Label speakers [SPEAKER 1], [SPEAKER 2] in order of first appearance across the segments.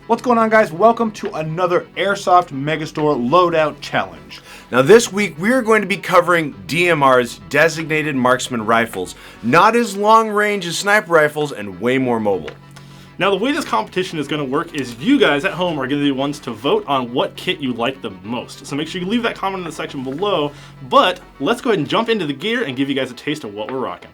[SPEAKER 1] What's going on, guys? Welcome to another Airsoft Megastore Loadout Challenge.
[SPEAKER 2] Now this week we are going to be covering DMR's designated marksman rifles, not as long range as sniper rifles and way more mobile.
[SPEAKER 3] Now the way this competition is going to work is you guys at home are going to be the ones to vote on what kit you like the most. So make sure you leave that comment in the section below, but let's go ahead and jump into the gear and give you guys a taste of what we're rocking.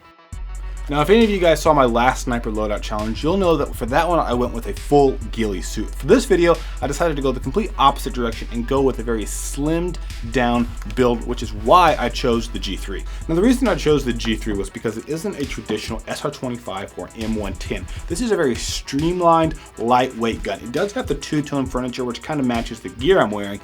[SPEAKER 1] Now, if any of you guys saw my last Sniper Loadout Challenge, you'll know that for that one I went with a full ghillie suit. For this video, I decided to go the complete opposite direction and go with a very slimmed down build, which is why I chose the G3. Now, the reason I chose the G3 was because it isn't a traditional SR25 or M110. This is a very streamlined, lightweight gun. It does have the two-tone furniture, which kind of matches the gear I'm wearing,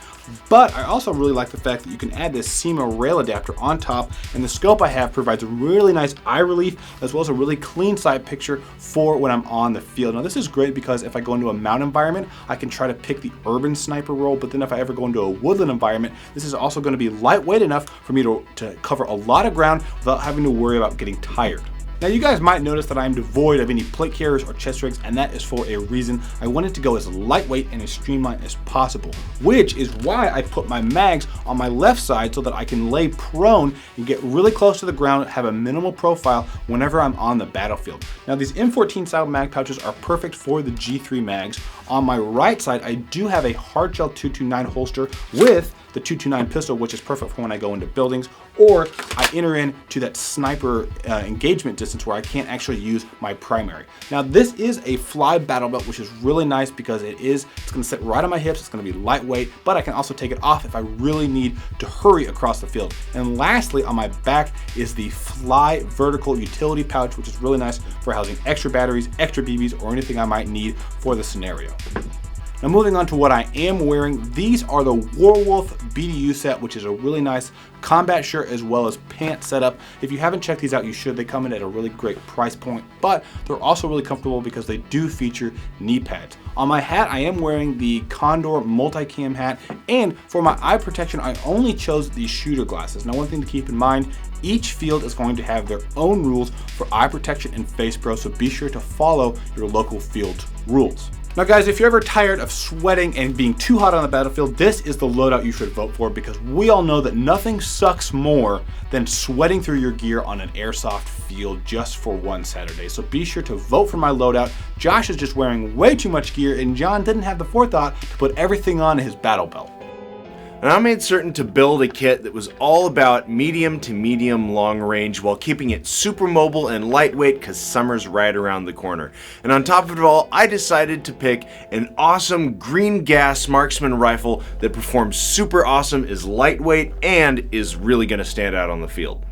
[SPEAKER 1] but I also really like the fact that you can add this SEMA rail adapter on top, and the scope I have provides a really nice eye relief, as well as a really clean side picture for when I'm on the field. Now this is great because if I go into a mountain environment, I can try to pick the urban sniper role, but then if I ever go into a woodland environment, this is also going to be lightweight enough for me to cover a lot of ground without having to worry about getting tired. Now you guys might notice that I am devoid of any plate carriers or chest rigs, and that is for a reason. I wanted to go as lightweight and as streamlined as possible, which is why I put my mags on my left side so that I can lay prone and get really close to the ground, have a minimal profile whenever I'm on the battlefield. Now these M14 style mag pouches are perfect for the G3 mags. On my right side, I do have a hardshell 229 holster with the 229 pistol, which is perfect for when I go into buildings, or I enter into that sniper engagement distance where I can't actually use my primary. Now this is a fly battle belt, which is really nice because it's gonna sit right on my hips, it's gonna be lightweight, but I can also take it off if I really need to hurry across the field. And lastly, on my back is the fly vertical utility pouch, which is really nice for housing extra batteries, extra BBs, or anything I might need for the scenario. Now moving on to what I am wearing, these are the Warwolf BDU set, which is a really nice combat shirt as well as pant setup. If you haven't checked these out, you should. They come in at a really great price point, but they're also really comfortable because they do feature knee pads. On my hat, I am wearing the Condor multicam hat, and for my eye protection, I only chose these shooter glasses. Now one thing to keep in mind, each field is going to have their own rules for eye protection and face pro, so be sure to follow your local field's rules. Now guys, if you're ever tired of sweating and being too hot on the battlefield, this is the loadout you should vote for, because we all know that nothing sucks more than sweating through your gear on an airsoft field just for one Saturday. So be sure to vote for my loadout. Josh is just wearing way too much gear, and John didn't have the forethought to put everything on his battle belt.
[SPEAKER 2] And I made certain to build a kit that was all about medium to medium long range while keeping it super mobile and lightweight because summer's right around the corner. And on top of it all, I decided to pick an awesome green gas marksman rifle that performs super awesome, is lightweight, and is really going to stand out on the field.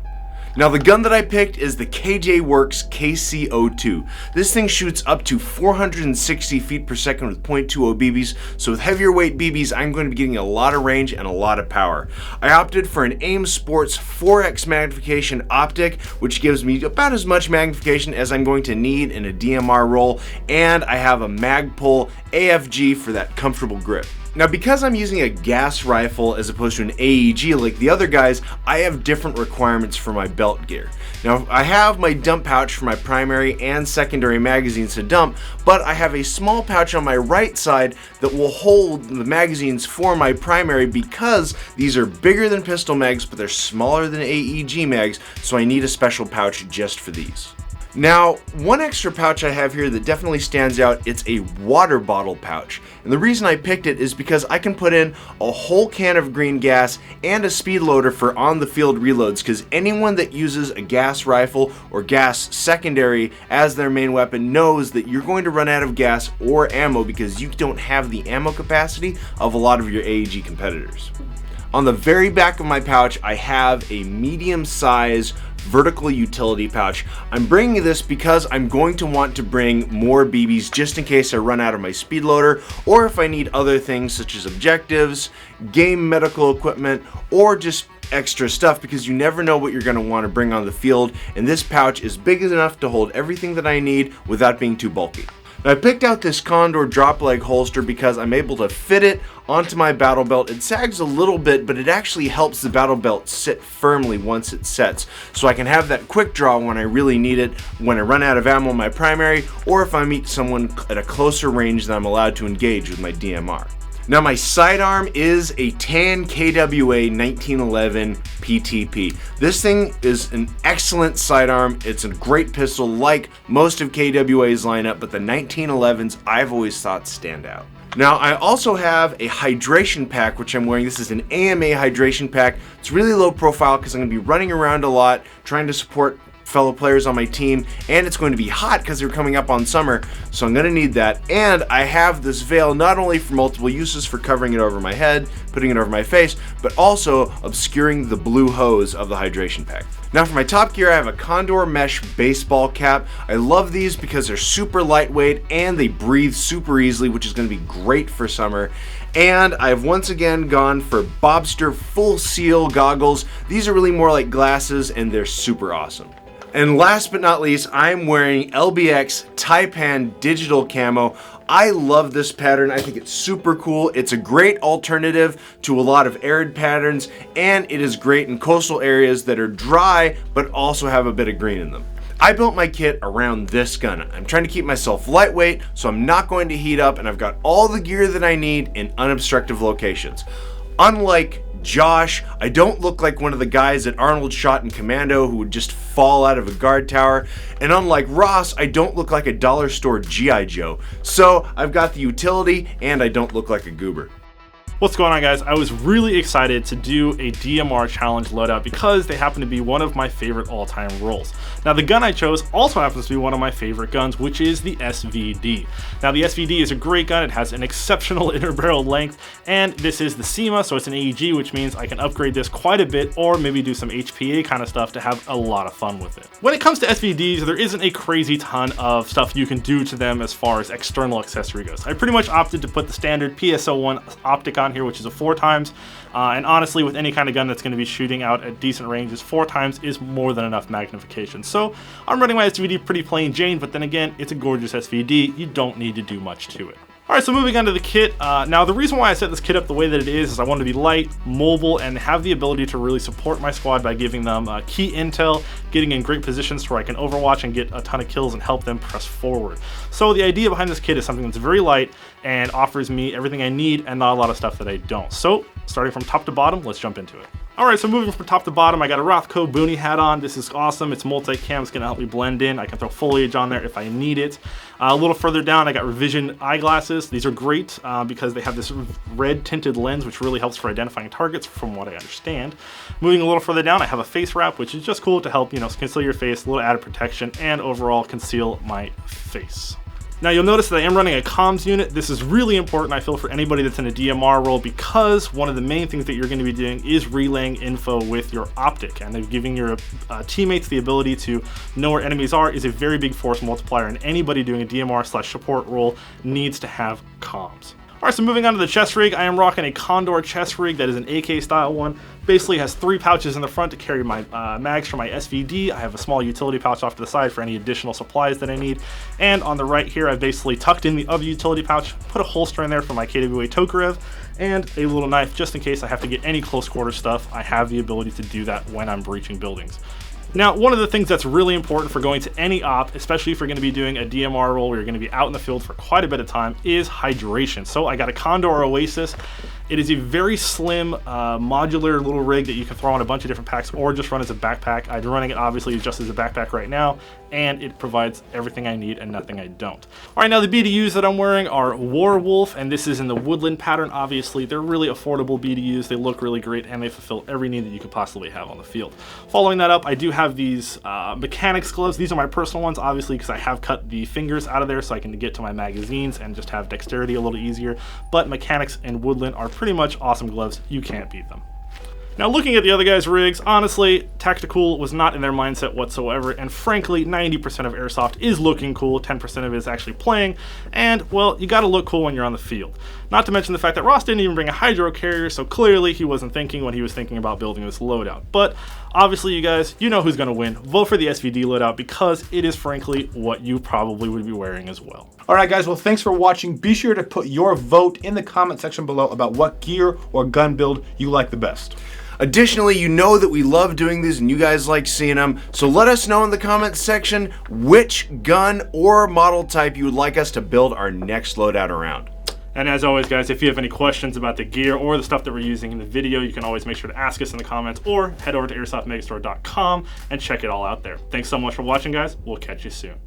[SPEAKER 2] Now the gun that I picked is the KJ Works KC02. This thing shoots up to 460 feet per second with .20 BBs, so with heavier weight BBs I'm going to be getting a lot of range and a lot of power. I opted for an AIM Sports 4x magnification optic, which gives me about as much magnification as I'm going to need in a DMR roll, and I have a Magpul AFG for that comfortable grip. Now because I'm using a gas rifle as opposed to an AEG like the other guys, I have different requirements for my belt gear. Now I have my dump pouch for my primary and secondary magazines to dump, but I have a small pouch on my right side that will hold the magazines for my primary because these are bigger than pistol mags, but they're smaller than AEG mags, so I need a special pouch just for these. Now, one extra pouch I have here that definitely stands out, it's a water bottle pouch. And the reason I picked it is because I can put in a whole can of green gas and a speed loader for on the field reloads, because anyone that uses a gas rifle or gas secondary as their main weapon knows that you're going to run out of gas or ammo because you don't have the ammo capacity of a lot of your AEG competitors. On the very back of my pouch, I have a medium size vertical utility pouch. I'm bringing this because I'm going to want to bring more BBs just in case I run out of my speed loader, or if I need other things such as objectives, game medical equipment, or just extra stuff, because you never know what you're going to want to bring on the field, and this pouch is big enough to hold everything that I need without being too bulky. I picked out this Condor drop leg holster because I'm able to fit it onto my battle belt. It sags a little bit, but it actually helps the battle belt sit firmly once it sets. So I can have that quick draw when I really need it, when I run out of ammo in my primary, or if I meet someone at a closer range than I'm allowed to engage with my DMR. Now my sidearm is a tan KWA 1911 PTP. This thing is an excellent sidearm. It's a great pistol like most of KWA's lineup, but the 1911s I've always thought stand out. Now I also have a hydration pack which I'm wearing. This is an AMA hydration pack. It's really low profile because I'm going to be running around a lot trying to support fellow players on my team, and it's going to be hot because we're coming up on summer, so I'm going to need that. And I have this veil not only for multiple uses, for covering it over my head, putting it over my face, but also obscuring the blue hose of the hydration pack. Now for my top gear, I have a Condor mesh baseball cap. I love these because they're super lightweight and they breathe super easily, which is going to be great for summer. And I've once again gone for Bobster full seal goggles. These are really more like glasses and they're super awesome. And last but not least, I'm wearing LBX Taipan digital camo. I love this pattern. I think it's super cool. It's a great alternative to a lot of arid patterns, and it is great in coastal areas that are dry but also have a bit of green in them. I built my kit around this gun. I'm trying to keep myself lightweight so I'm not going to heat up, and I've got all the gear that I need in unobstructive locations. Unlike Josh, I don't look like one of the guys that Arnold shot in Commando who would just fall out of a guard tower, and unlike Ross, I don't look like a dollar store G.I. Joe. So I've got the utility and I don't look like a goober.
[SPEAKER 3] What's going on, guys? I was really excited to do a DMR challenge loadout because they happen to be one of my favorite all-time rolls. Now the gun I chose also happens to be one of my favorite guns, which is the SVD. Now the SVD is a great gun. It has an exceptional inner barrel length, and this is the SEMA, so it's an AEG, which means I can upgrade this quite a bit or maybe do some HPA kind of stuff to have a lot of fun with it. When it comes to SVDs, there isn't a crazy ton of stuff you can do to them as far as external accessory goes. I pretty much opted to put the standard PSO1 optic on here, which is a 4x, and honestly with any kind of gun that's going to be shooting out at decent ranges, 4x is more than enough magnification. So I'm running my SVD pretty plain Jane, but then again, it's a gorgeous SVD. You don't need to do much to it. Alright, so moving on to the kit. Now the reason why I set this kit up the way that it is I want to be light, mobile, and have the ability to really support my squad by giving them key intel, getting in great positions where I can overwatch and get a ton of kills and help them press forward. So the idea behind this kit is something that's very light and offers me everything I need and not a lot of stuff that I don't. So starting from top to bottom, let's jump into it. Alright, so moving from top to bottom, I got a Rothko Boonie hat on. This is awesome. It's multi-cam. It's going to help me blend in. I can throw foliage on there if I need it. A little further down, I got Revision eyeglasses. These are great because they have this red tinted lens, which really helps for identifying targets from what I understand. Moving a little further down, I have a face wrap, which is just cool to help, conceal your face, a little added protection, and overall conceal my face. Now you'll notice that I am running a comms unit. This is really important, I feel, for anybody that's in a DMR role, because one of the main things that you're going to be doing is relaying info with your optic, and they're giving your teammates the ability to know where enemies are is a very big force multiplier, and anybody doing a DMR/support role needs to have comms. Alright, so moving on to the chest rig, I am rocking a Condor chest rig that is an AK style one. Basically has 3 pouches in the front to carry my mags for my SVD. I have a small utility pouch off to the side for any additional supplies that I need. And on the right here, I've basically tucked in the other utility pouch, put a holster in there for my KWA Tokarev, and a little knife just in case I have to get any close quarter stuff. I have the ability to do that when I'm breaching buildings. Now, one of the things that's really important for going to any op, especially if you're going to be doing a DMR role where you're going to be out in the field for quite a bit of time, is hydration. So I got a Condor Oasis. It is a very slim, modular little rig that you can throw on a bunch of different packs or just run as a backpack. I'm running it obviously just as a backpack right now, and it provides everything I need and nothing I don't. All right, now the BDUs that I'm wearing are Warwolf, and this is in the woodland pattern. Obviously, they're really affordable BDUs. They look really great, and they fulfill every need that you could possibly have on the field. Following that up, I do have these mechanics gloves. These are my personal ones, obviously, because I have cut the fingers out of there so I can get to my magazines and just have dexterity a little easier. But mechanics and woodland are pretty much awesome gloves. You can't beat them. Now, looking at the other guys' rigs, honestly, tactical was not in their mindset whatsoever, and frankly, 90% of airsoft is looking cool, 10% of it is actually playing, and, well, you gotta look cool when you're on the field. Not to mention the fact that Ross didn't even bring a hydro carrier, so clearly he wasn't thinking when he was thinking about building this loadout. But obviously, you guys, you know who's gonna win. Vote for the SVD loadout because it is frankly what you probably would be wearing as well.
[SPEAKER 1] All right, guys, well, thanks for watching. Be sure to put your vote in the comment section below about what gear or gun build you like the best.
[SPEAKER 2] Additionally, you know that we love doing these and you guys like seeing them, so let us know in the comments section which gun or model type you would like us to build our next loadout around.
[SPEAKER 3] And as always, guys, if you have any questions about the gear or the stuff that we're using in the video, you can always make sure to ask us in the comments or head over to airsoftmegastore.com and check it all out there. Thanks so much for watching, guys. We'll catch you soon.